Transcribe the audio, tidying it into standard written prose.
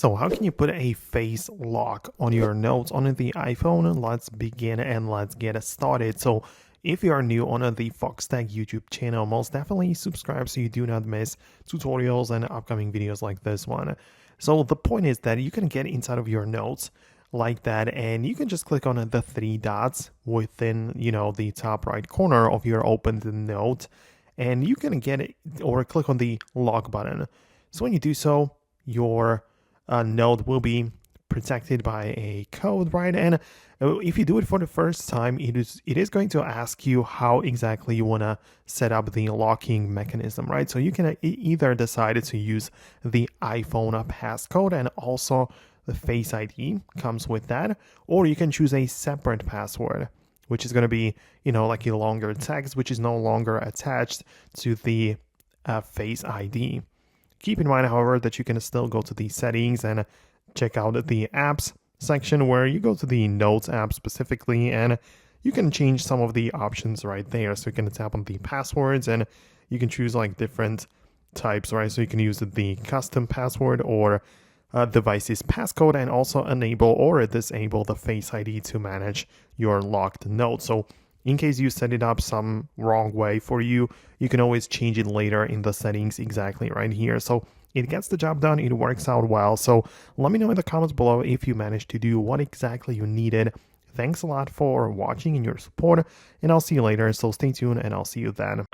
So how can you put a face lock on your notes on the iPhone? Let's begin and let's get started. So if you are new on the Foxtecc YouTube channel, most definitely subscribe so you do not miss tutorials and upcoming videos like this one. So the point is that you can get inside of your notes like that, and you can just click on the three dots within, the top right corner of your opened note, and you can get it or click on the lock button. So when you do so, your node will be protected by a code, right? And if you do it for the first time, it is going to ask you how exactly you want to set up the locking mechanism, right? So you can either decide to use the iPhone passcode, and also the Face ID comes with that, or you can choose a separate password, which is going to be, like a longer text, which is no longer attached to the Face ID. Keep in mind, however, that you can still go to the settings and check out the apps section, where you go to the Notes app specifically, and you can change some of the options right there. So you can tap on the passwords and you can choose like different types, right? So you can use the custom password or device's passcode, and also enable or disable the Face ID to manage your locked notes. So in case you set it up some wrong way for you, you can always change it later in the settings exactly right here. So it gets the job done, it works out well. So let me know in the comments below if you managed to do what exactly you needed. Thanks a lot for watching and your support, and I'll see you later. So stay tuned and I'll see you then.